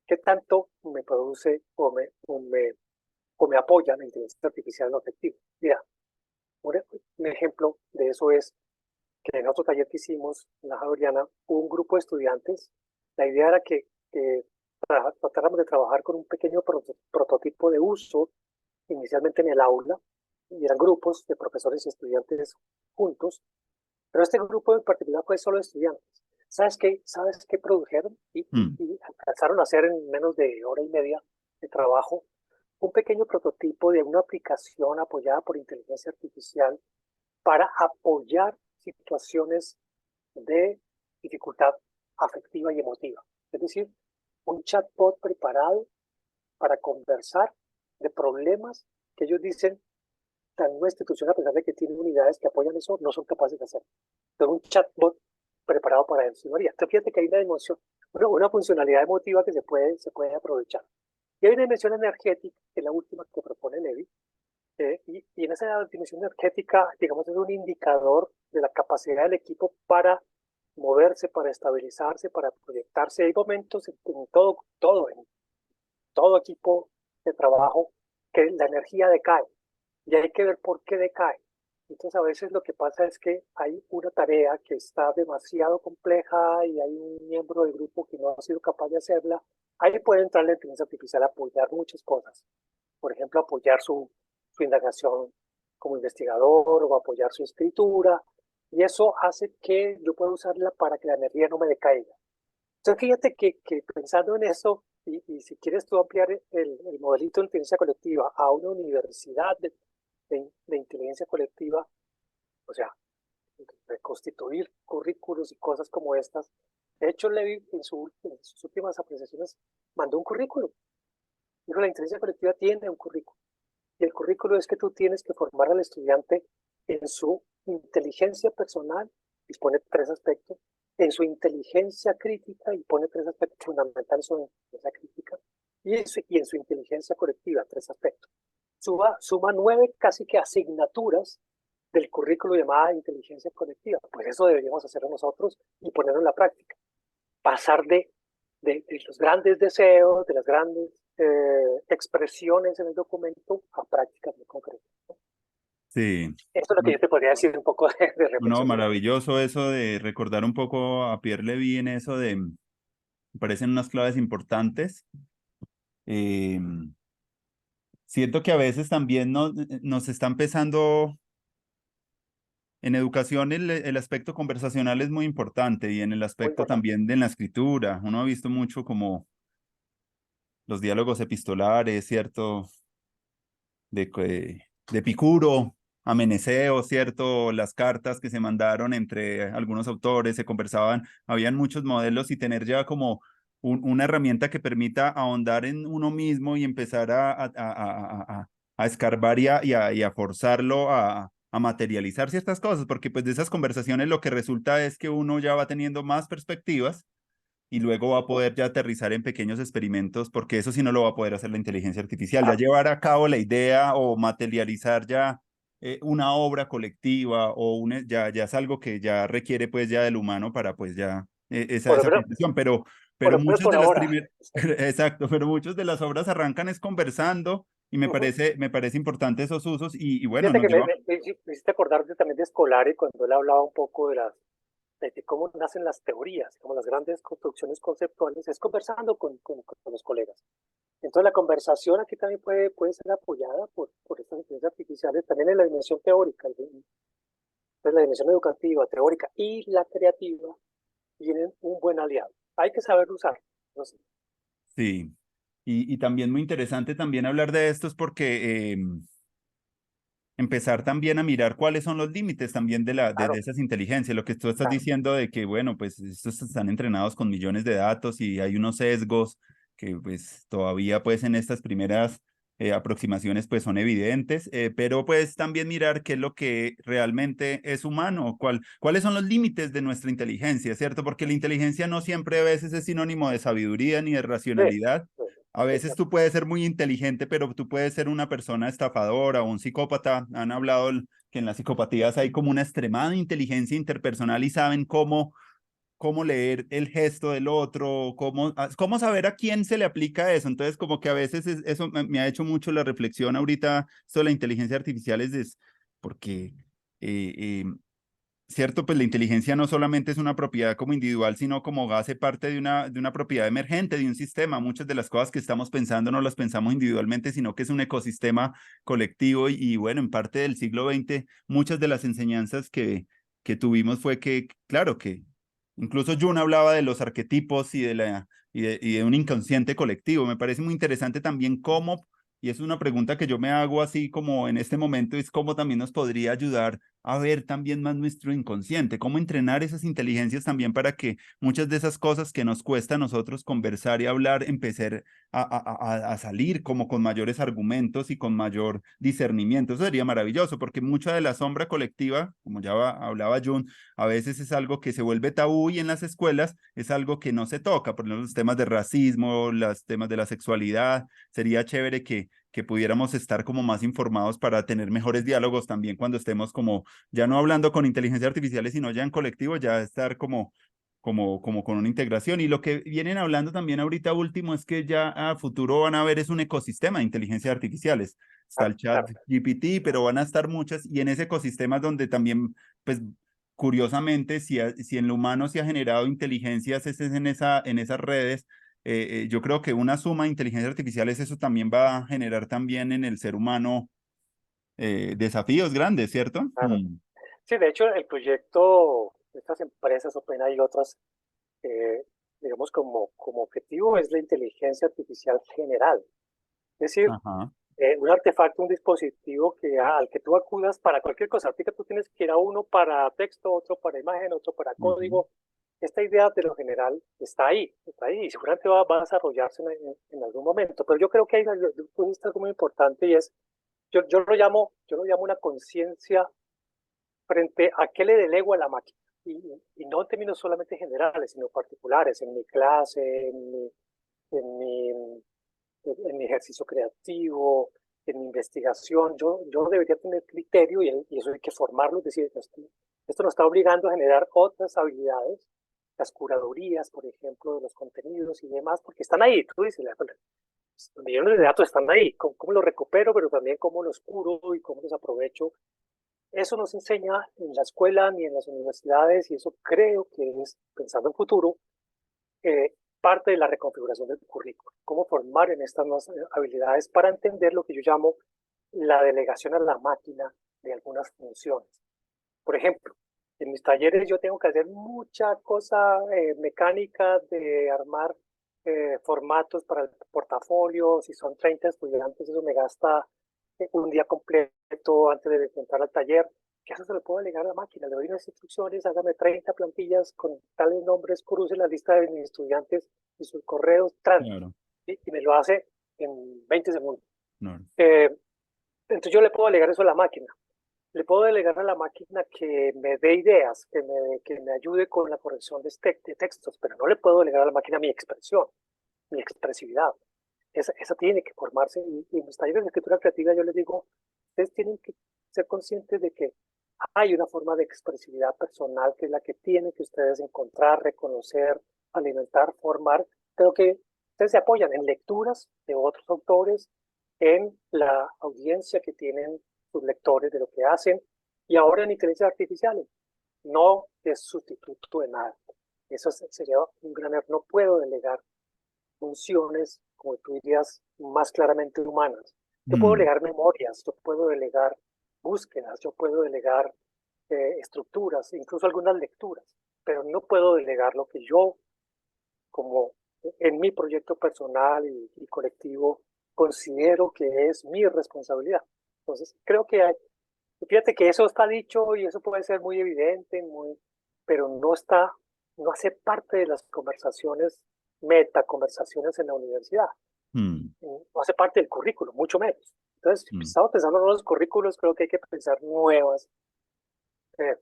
¿qué tanto me produce o me apoya la inteligencia artificial en lo afectivo? Mira, un ejemplo de eso es que en otro taller que hicimos en la Javeriana hubo un grupo de estudiantes. La idea era que tratáramos de trabajar con un pequeño prototipo de uso inicialmente en el aula, y eran grupos de profesores y estudiantes juntos, pero este grupo en particular fue solo de estudiantes. ¿Sabes qué produjeron? Y alcanzaron a hacer en menos de hora y media de trabajo un pequeño prototipo de una aplicación apoyada por inteligencia artificial para apoyar situaciones de dificultad afectiva y emotiva. Es decir, un chatbot preparado para conversar de problemas que ellos dicen, una institución, a pesar de que tiene unidades que apoyan eso, no son capaces de hacer. Pero un chatbot preparado para eso, María. Entonces fíjate que hay una dimensión, una funcionalidad emotiva que se puede aprovechar. Y hay una dimensión energética, que es la última que propone Levi, y en esa dimensión energética, digamos, es un indicador de la capacidad del equipo para moverse, para estabilizarse, para proyectarse. Hay momentos en todo equipo de trabajo que la energía decae y hay que ver por qué decae. Entonces a veces lo que pasa es que hay una tarea que está demasiado compleja y hay un miembro del grupo que no ha sido capaz de hacerla. Ahí puede entrar la inteligencia artificial a apoyar muchas cosas. Por ejemplo, apoyar su indagación como investigador o apoyar su escritura. Y eso hace que yo pueda usarla para que la energía no me decaiga. Entonces, fíjate que pensando en eso, y si quieres tú ampliar el modelito de inteligencia colectiva a una universidad de inteligencia colectiva, o sea, reconstituir currículos y cosas como estas. De hecho, Levi en sus últimas apreciaciones mandó un currículo. Dijo, la inteligencia colectiva tiene un currículo. Y el currículo es que tú tienes que formar al estudiante en su inteligencia personal, dispone de tres aspectos, en su inteligencia crítica, y pone 3 aspectos fundamentales sobre esa crítica, y en su inteligencia colectiva, 3 aspectos. Suma 9 casi que asignaturas del currículo llamada inteligencia colectiva. Pues eso deberíamos hacerlo nosotros y ponerlo en la práctica. Pasar de los grandes deseos, de las grandes expresiones en el documento a prácticas muy concretas, ¿no? Sí. Esto es lo que yo te podría decir un poco de No, reflexión final. maravilloso eso de recordar un poco a Pierre Levy en eso de, me parecen unas claves importantes. Eh, Siento que a veces también nos está empezando, en educación el aspecto conversacional es muy importante y en el Muy aspecto importante. también de la escritura. Uno ha visto mucho como los diálogos epistolares, ¿cierto? De Epicuro a Meneceo, ¿cierto? Las cartas que se mandaron entre algunos autores, se conversaban, habían muchos modelos y tener ya como una herramienta que permita ahondar en uno mismo y empezar a escarbar y a forzarlo a materializar ciertas cosas, porque pues de esas conversaciones lo que resulta es que uno ya va teniendo más perspectivas y luego va a poder ya aterrizar en pequeños experimentos, porque eso sí no lo va a poder hacer la inteligencia artificial, ya Ah, llevar a cabo la idea o materializar ya una obra colectiva o ya es algo que ya requiere pues ya del humano para pues ya por lo esa menos, conclusión, por pero lo menos muchos por de las ahora. primeras, exacto, pero muchos de las obras arrancan es conversando y me parece importante esos usos y bueno, Fíjate nos que lleva... me hiciste acordar también de Scolari cuando él hablaba un poco de cómo nacen las teorías, como las grandes construcciones conceptuales, es conversando con los colegas. Entonces la conversación aquí también puede ser apoyada por estas inteligencias artificiales, también en la dimensión teórica, en la dimensión educativa, teórica y la creativa tienen un buen aliado. Hay que saber usar. No sé. Sí, y también muy interesante también hablar de esto es porque empezar también a mirar cuáles son los límites también de Claro, esas inteligencias. Lo que tú estás claro. diciendo de que, bueno, pues estos están entrenados con millones de datos y hay unos sesgos que pues todavía pues en estas primeras aproximaciones pues son evidentes, pero pues también mirar qué es lo que realmente es humano, cuáles son los límites de nuestra inteligencia, ¿cierto? Porque la inteligencia no siempre a veces es sinónimo de sabiduría ni de Sí, racionalidad. sí, A sí, veces tú puedes ser muy inteligente, pero tú puedes ser una persona estafadora o un psicópata. Han hablado que en las psicopatías hay como una extremada inteligencia interpersonal y saben cómo leer el gesto del otro, cómo saber a quién se le aplica eso. Entonces, como que a veces eso me ha hecho mucho la reflexión ahorita sobre la inteligencia artificial, porque eh, eh, cierto, pues la inteligencia no solamente es una propiedad como individual, sino como hace parte de una propiedad emergente, de un sistema. Muchas de las cosas que estamos pensando no las pensamos individualmente, sino que es un ecosistema colectivo y bueno, en parte del siglo XX, muchas de las enseñanzas que tuvimos fue que, claro, que incluso Jung hablaba de los arquetipos y de un inconsciente colectivo. Me parece muy interesante también cómo, y es una pregunta que yo me hago así como en este momento, es cómo también nos podría ayudar a ver también más nuestro inconsciente, cómo entrenar esas inteligencias también para que muchas de esas cosas que nos cuesta a nosotros conversar y hablar, empezar a salir como con mayores argumentos y con mayor discernimiento. Eso sería maravilloso, porque mucha de la sombra colectiva, como ya hablaba Jun, a veces es algo que se vuelve tabú y en las escuelas es algo que no se toca, por ejemplo, los temas de racismo, los temas de la sexualidad. Sería chévere que pudiéramos estar como más informados para tener mejores diálogos también cuando estemos como ya no hablando con inteligencia artificiales, sino ya en colectivo, ya estar como con una integración. Y lo que vienen hablando también ahorita último es que ya a futuro van a haber es un ecosistema de inteligencias artificiales. Está claro, el chat claro. GPT, pero van a estar muchas y en ese ecosistema es donde también, pues, curiosamente, si en lo humano se ha generado inteligencias es en esas redes, yo creo que una suma de inteligencias artificiales, eso también va a generar también en el ser humano desafíos grandes, ¿cierto? Claro. Sí, de hecho, el proyecto de estas empresas, OpenAI y otras, digamos, como objetivo es la inteligencia artificial general. Es decir, Ajá. un artefacto, un dispositivo al que tú acudas para cualquier cosa. Ahorita tú tienes que ir a uno para texto, otro para imagen, otro para Ujú. código. Esta idea de lo general está ahí y seguramente va a desarrollarse en algún momento. Pero yo creo que hay algo muy importante y es, yo lo llamo una conciencia frente a qué le delego a la máquina. y no en términos solamente generales, sino particulares, en mi clase, en mi, en mi ejercicio creativo, en mi investigación. Yo debería tener criterio y eso hay que formarlo, es decir, esto nos está obligando a generar otras habilidades, las curadurías, por ejemplo, de los contenidos y demás, porque están ahí, tú dices, los millones de datos están ahí, cómo los recupero, pero también cómo los curo y cómo los aprovecho. Eso no se enseña en la escuela ni en las universidades y eso creo que es, pensando en futuro, parte de la reconfiguración del currículo. Cómo formar en estas nuevas habilidades para entender lo que yo llamo la delegación a la máquina de algunas funciones. Por ejemplo, en mis talleres yo tengo que hacer mucha cosa mecánica de armar formatos para el portafolio. Si son 30 estudiantes, eso me gasta un día completo antes de entrar al taller. Que eso se lo puedo delegar a la máquina. Le doy unas instrucciones, hágame 30 plantillas con tales nombres, cruce la lista de mis estudiantes y sus correos, Claro, y me lo hace en 20 segundos. no, Entonces yo le puedo delegar eso a la máquina. Le puedo delegar a la máquina que me dé ideas, que me ayude con la corrección de textos, pero no le puedo delegar a la máquina mi expresión, mi expresividad. Esa tiene que formarse y en los talleres de escritura creativa yo les digo, ustedes tienen que ser conscientes de que hay una forma de expresividad personal que es la que tienen que ustedes encontrar, reconocer, alimentar, formar, pero que ustedes se apoyan en lecturas de otros autores, en la audiencia que tienen sus lectores de lo que hacen, y ahora en inteligencias artificiales. No es sustituto de nada. Eso sería un gran error. No puedo delegar funciones, como tú dirías, más claramente humanas. Yo puedo mm, delegar memorias, yo puedo delegar búsquedas, yo puedo delegar estructuras, incluso algunas lecturas, pero no puedo delegar lo que yo, como en mi proyecto personal y colectivo, considero que es mi responsabilidad. Entonces, creo que hay, fíjate que eso está dicho y eso puede ser muy evidente, pero no hace parte de las conversaciones, metaconversaciones en la universidad. mm, No hace parte del currículo, mucho menos. Entonces, si mm. estamos pensando en nuevos currículos, creo que hay que pensar nuevas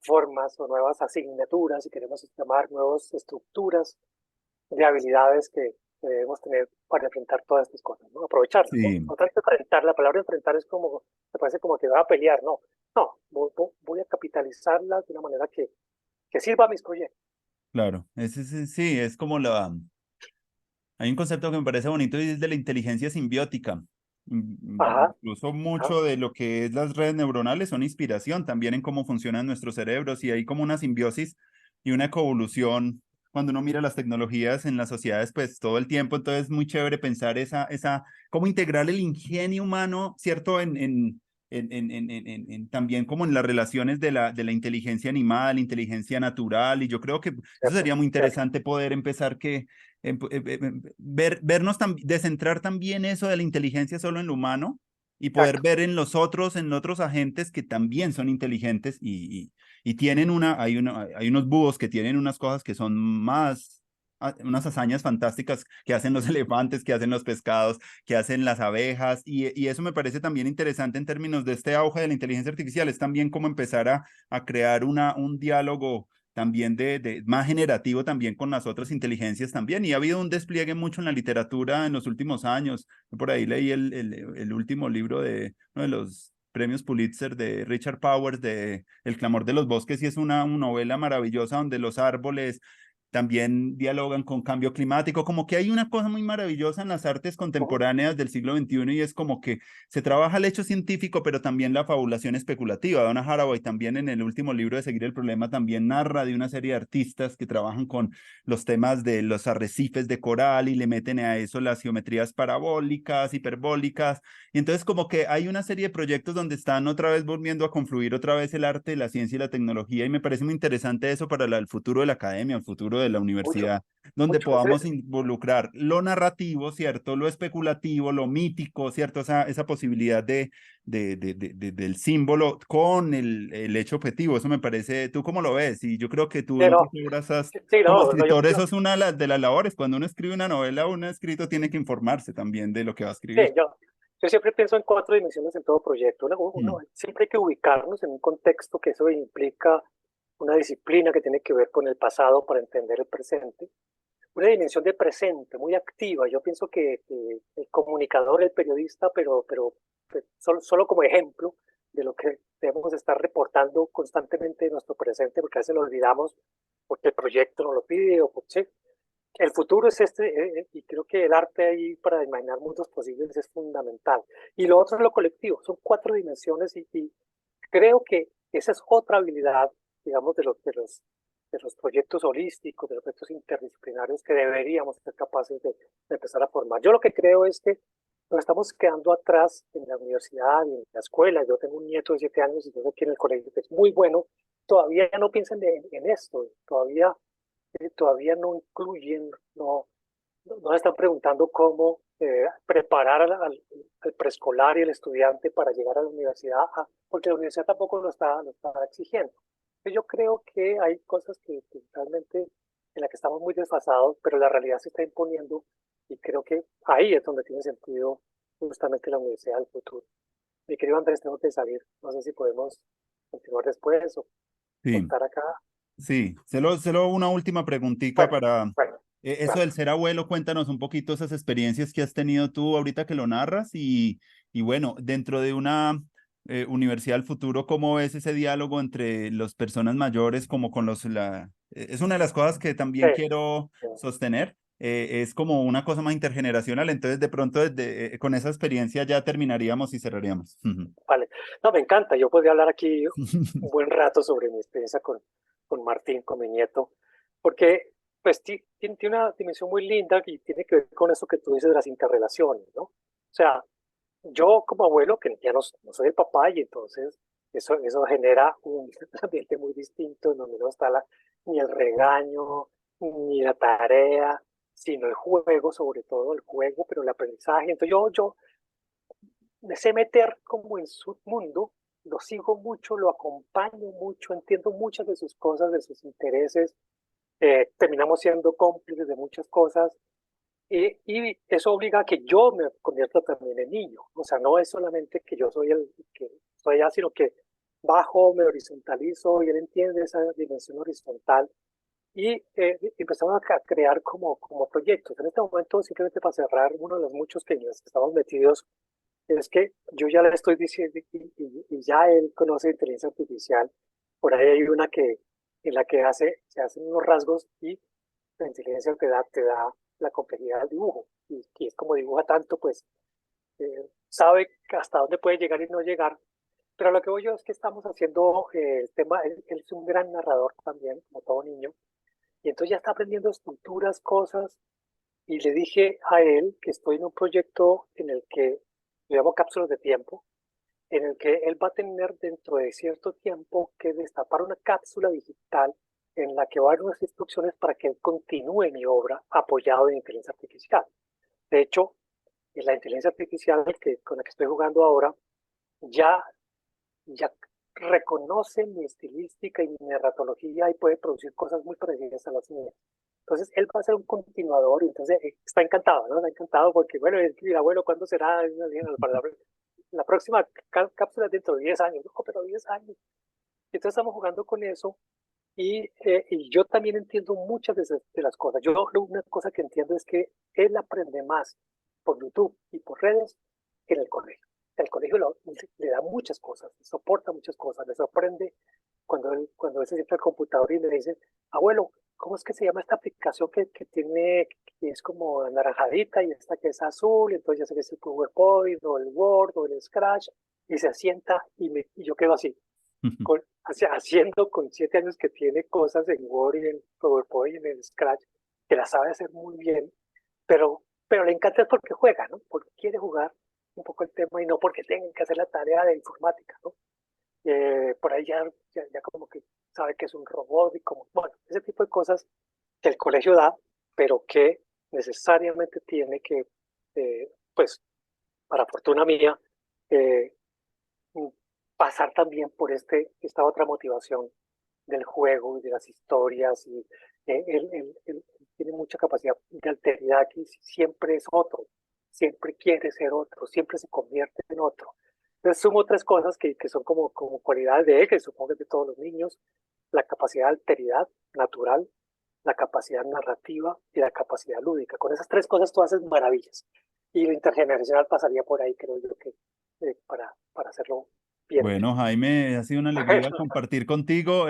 formas o nuevas asignaturas, si queremos llamar nuevas estructuras de habilidades que debemos tener para enfrentar todas estas cosas, ¿no? Aprovecharlas, ¿no? Sí, No tanto enfrentar, la palabra enfrentar es como, me parece como que va a pelear, no. No, voy a capitalizarlas de una manera que sirva a mis proyectos. claro. Sí, es como la... Hay un concepto que me parece bonito y es de la inteligencia simbiótica. Ajá, Incluso ajá, mucho de lo que es las redes neuronales son inspiración también en cómo funcionan nuestros cerebros y hay como una simbiosis y una coevolución cuando uno mira las tecnologías en las sociedades pues todo el tiempo, entonces es muy chévere pensar cómo integrar el ingenio humano, ¿cierto? También como en las relaciones de la inteligencia animal, inteligencia natural y yo creo que eso cierto, sería muy cierto. interesante poder empezar vernos, descentrar también eso de la inteligencia solo en lo humano y poder Exacto. ver en los otros, en otros agentes que también son inteligentes y tienen hay unos búhos que tienen unas cosas que son unas hazañas fantásticas que hacen los elefantes, que hacen los pescados, que hacen las abejas, y eso me parece también interesante en términos de este auge de la inteligencia artificial, es también como empezar a crear un diálogo también más generativo también con las otras inteligencias también. Y ha habido un despliegue mucho en la literatura en los últimos años. Por ahí leí el último libro de uno de los premios Pulitzer de Richard Powers de El clamor de los bosques y es una novela maravillosa donde los árboles también dialogan con cambio climático, como que hay una cosa muy maravillosa en las artes Ujú. contemporáneas del siglo XXI y es como que se trabaja el hecho científico, pero también la fabulación especulativa. Donna Haraway también en el último libro de Seguir el Problema también narra de una serie de artistas que trabajan con los temas de los arrecifes de coral y le meten a eso las geometrías parabólicas, hiperbólicas, y entonces como que hay una serie de proyectos donde están otra vez volviendo a confluir otra vez el arte, la ciencia y la tecnología, y me parece muy interesante eso para el futuro de la academia, el futuro de la Mucho, universidad, donde mucho. podamos involucrar lo narrativo, ¿cierto? Lo especulativo, lo mítico, ¿cierto? Esa posibilidad del símbolo con el hecho objetivo. Eso me parece, ¿tú cómo lo ves? Y yo creo que tú Sí, en tus no, obras has, sí, como no, no, escritor, eso es una de las labores. Cuando uno escribe una novela, uno escrito tiene que informarse también de lo que va a sí, escribir. yo siempre pienso en cuatro dimensiones en todo proyecto. Mm, Siempre hay que ubicarnos en un contexto que eso implica una disciplina que tiene que ver con el pasado para entender el presente, una dimensión de presente muy activa. Yo pienso que el comunicador, el periodista, pero solo como ejemplo de lo que debemos estar reportando constantemente en nuestro presente, porque a veces lo olvidamos porque el proyecto nos lo pide o porque el futuro es este, y creo que el arte ahí para imaginar mundos posibles es fundamental. Y lo otro es lo colectivo, son cuatro dimensiones y creo que esa es otra habilidad, digamos, de los proyectos holísticos, de los proyectos interdisciplinarios que deberíamos ser capaces de empezar a formar. Yo lo que creo es que nos estamos quedando atrás en la universidad y en la escuela. Yo tengo un nieto de 7 años y yo aquí en el colegio que es muy bueno. Todavía no piensan en esto, todavía no incluyen, no están preguntando cómo preparar al preescolar y el estudiante para llegar a la universidad, porque la universidad tampoco lo está exigiendo. Yo creo que hay cosas que realmente en las que estamos muy desfasados, pero la realidad se está imponiendo y creo que ahí es donde tiene sentido justamente la universidad del futuro. Mi querido Andrés, tengo que salir. No sé si podemos continuar después o Sí. cortar acá. Sí, solo una última preguntita Bueno, para bueno, eso claro. del ser abuelo, cuéntanos un poquito esas experiencias que has tenido tú ahorita que lo narras y bueno, dentro de una universidad del futuro, ¿cómo ves ese diálogo entre las personas mayores como con es una de las cosas que Sí, también quiero sí. sostener, es como una cosa más intergeneracional, entonces de pronto con esa experiencia ya terminaríamos y cerraríamos. Vale. No, me encanta. Yo podría hablar aquí un buen rato sobre mi experiencia con Martín, con mi nieto, porque pues tiene una dimensión muy linda y tiene que ver con eso que tú dices de las interrelaciones, ¿no? O sea, yo como abuelo, que ya no soy el papá, y entonces eso genera un ambiente muy distinto, en donde no está ni el regaño, ni la tarea, sino el juego, sobre todo el juego, pero el aprendizaje. Entonces yo me sé meter como en su mundo, lo sigo mucho, lo acompaño mucho, entiendo muchas de sus cosas, de sus intereses, terminamos siendo cómplices de muchas cosas y eso obliga a que yo me convierta también en niño. O sea, no es solamente que yo soy el que soy allá, sino que bajo, me horizontalizo y él entiende esa dimensión horizontal y empezamos a crear como proyectos. En este momento, simplemente para cerrar, uno de los muchos que estamos metidos es que yo ya le estoy diciendo y ya él conoce inteligencia artificial. Por ahí hay una en la que se hacen unos rasgos y la inteligencia te da la complejidad del dibujo. Y es como dibuja tanto, pues sabe hasta dónde puede llegar y no llegar. Pero lo que voy yo es que estamos haciendo el tema, él es un gran narrador también, como todo niño, y entonces ya está aprendiendo estructuras, cosas, y le dije a él que estoy en un proyecto en el que le llamo cápsulas de tiempo, en el que él va a tener dentro de cierto tiempo que destapar una cápsula digital en la que va a haber unas instrucciones para que él continúe mi obra apoyado en inteligencia artificial. De hecho, en la inteligencia artificial con la que estoy jugando ahora ya, ya reconoce mi estilística y mi narratología y puede producir cosas muy parecidas a las mías. Entonces, él va a ser un continuador y entonces está encantado, ¿no? Está encantado porque, bueno, el abuelo, ¿cuándo será? Para la próxima cápsula dentro de 10 años. No, pero 10 años. Entonces estamos jugando con eso y yo también entiendo muchas de las cosas. Yo una cosa que entiendo es que él aprende más por YouTube y por redes que en el colegio. El colegio le da muchas cosas, le soporta muchas cosas, le sorprende cuando él se sienta al computador y le dice, abuelo, ¿cómo es que se llama esta aplicación que es como anaranjadita y esta que es azul? Entonces ya sé que es el PowerPoint o el Word o el Scratch y se sienta y yo quedo así haciendo con 7 años que tiene cosas en Word y en PowerPoint y en Scratch, que la sabe hacer muy bien, pero le encanta porque juega, ¿no? Porque quiere jugar un poco el tema y no porque tenga que hacer la tarea de informática, ¿no? Por ahí ya como que sabe que es un robot y como, bueno, ese tipo de cosas que el colegio da, pero que necesariamente tiene que, pues, para fortuna mía, eh, pasar también por esta otra motivación del juego y de las historias y él tiene mucha capacidad de alteridad que siempre es otro, siempre quiere ser otro, siempre se convierte en otro. Entonces sumo tres cosas que son como cualidades de él, que supongo que es de todos los niños, la capacidad de alteridad natural, la capacidad narrativa y la capacidad lúdica. Con esas tres cosas tú haces maravillas. Y lo intergeneracional pasaría por ahí, creo yo, que para hacerlo bien. Bueno, Jaime, ha sido una alegría compartir contigo.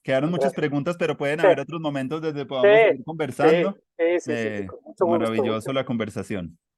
Quedaron muchas Gracias. preguntas, pero pueden Sí, haber otros momentos donde sí, podamos seguir sí, conversando. sí, sí, sí, con mucho gusto, Maravilloso Wilson. la conversación.